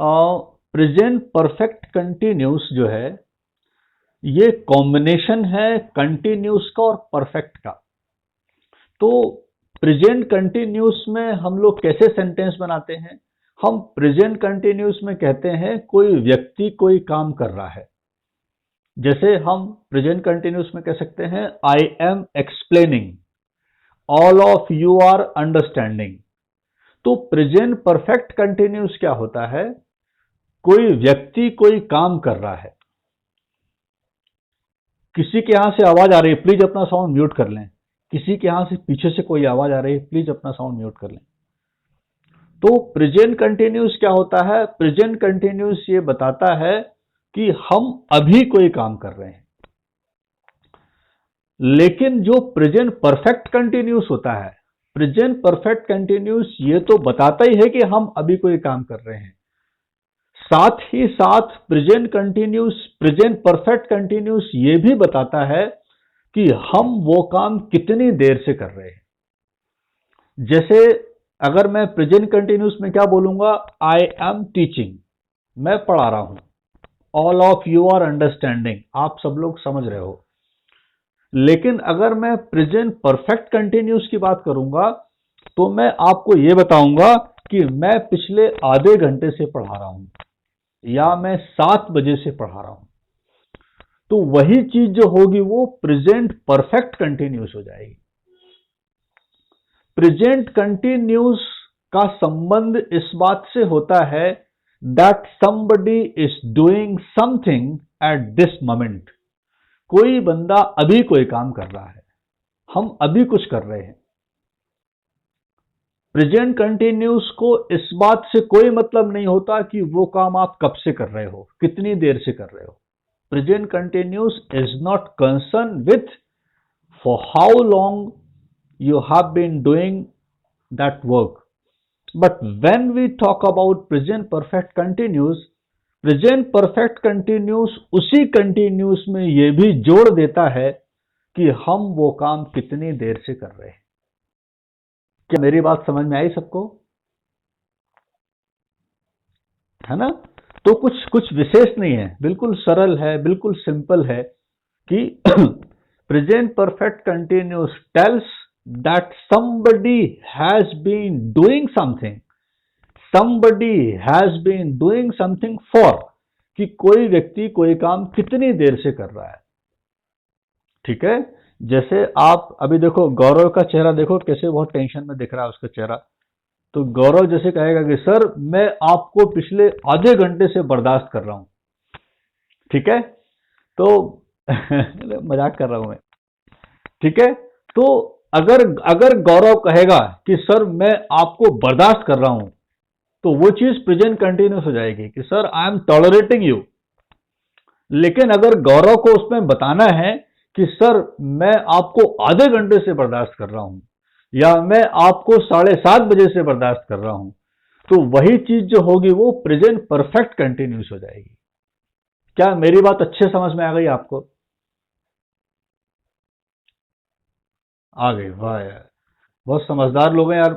Present perfect continuous जो है ये कॉम्बिनेशन है कंटिन्यूस का और परफेक्ट का। तो प्रेजेंट कंटिन्यूस में हम लोग कैसे सेंटेंस बनाते हैं? हम प्रेजेंट कंटिन्यूस में कहते हैं कोई व्यक्ति कोई काम कर रहा है। जैसे हम प्रेजेंट कंटिन्यूस में कह सकते हैं I am explaining, all of you are understanding. तो प्रेजेंट परफेक्ट कंटिन्यूस क्या होता है? कोई व्यक्ति कोई काम कर रहा है। किसी के यहां से आवाज आ रही है, प्लीज अपना साउंड म्यूट कर लें। किसी के यहां से पीछे से कोई आवाज आ रही है, प्लीज अपना साउंड म्यूट कर लें। तो प्रेजेंट कंटिन्यूस क्या होता है? प्रेजेंट कंटिन्यूस ये बताता है कि हम अभी कोई काम कर रहे हैं। लेकिन जो प्रेजेंट परफेक्ट कंटिन्यूस होता है, प्रेजेंट परफेक्ट कंटिन्यूस ये तो बताता ही है कि हम अभी कोई काम कर रहे हैं, साथ ही साथ present continuous, present perfect continuous ये भी बताता है कि हम वो काम कितनी देर से कर रहे हैं। जैसे अगर मैं प्रेजेंट कंटिन्यूस में क्या बोलूंगा? आई एम टीचिंग, मैं पढ़ा रहा हूं। All of you are understanding, आप सब लोग समझ रहे हो। लेकिन अगर मैं प्रेजेंट परफेक्ट कंटिन्यूस की बात करूंगा तो मैं आपको यह बताऊंगा कि मैं पिछले आधे घंटे से पढ़ा रहा हूं या मैं 7 बजे से पढ़ा रहा हूं। तो वही चीज जो होगी वो प्रेजेंट परफेक्ट कंटिन्यूस हो जाएगी। प्रेजेंट कंटिन्यूस का संबंध इस बात से होता है that somebody is doing something at this moment. कोई बंदा अभी कोई काम कर रहा है, हम अभी कुछ कर रहे हैं। प्रेजेंट कंटिन्यूस को इस बात से कोई मतलब नहीं होता कि वो काम आप कब से कर रहे हो, कितनी देर से कर रहे हो। Present continuous is not concern with for how long you have been doing that work. But when we talk about present perfect continuous, present perfect continuous उसी continuous में ये भी जोड़ देता है कि हम वो काम कितनी देर से कर रहे हैं। क्या मेरी बात समझ में आई सबको? है ना? तो कुछ विशेष नहीं है, बिल्कुल सरल है, बिल्कुल सिंपल है कि present perfect continuous tells that somebody has been doing something, somebody has been doing something for, कि कोई व्यक्ति कोई काम कितनी देर से कर रहा है। ठीक है? जैसे आप अभी देखो गौरव का चेहरा देखो कैसे बहुत टेंशन में दिख रहा है उसका चेहरा। तो गौरव जैसे कहेगा कि सर मैं आपको पिछले आधे घंटे से बर्दाश्त कर रहा हूं। ठीक है? तो मजाक कर रहा हूं मैं। ठीक है? तो अगर गौरव कहेगा कि सर मैं आपको बर्दाश्त कर रहा हूं, तो वो चीज प्रेजेंट कंटिन्यूस हो जाएगी कि sir I am tolerating you. लेकिन अगर गौरव को उसमें बताना है कि सर मैं आपको आधे घंटे से बर्दाश्त कर रहा हूं या मैं आपको 7:30 बजे से बर्दाश्त कर रहा हूं, तो वही चीज जो होगी वो प्रेजेंट परफेक्ट कंटिन्यूस हो जाएगी। क्या मेरी बात अच्छे समझ में आ गई आपको? आ गई? वाह यार, बहुत समझदार लोग हैं यार।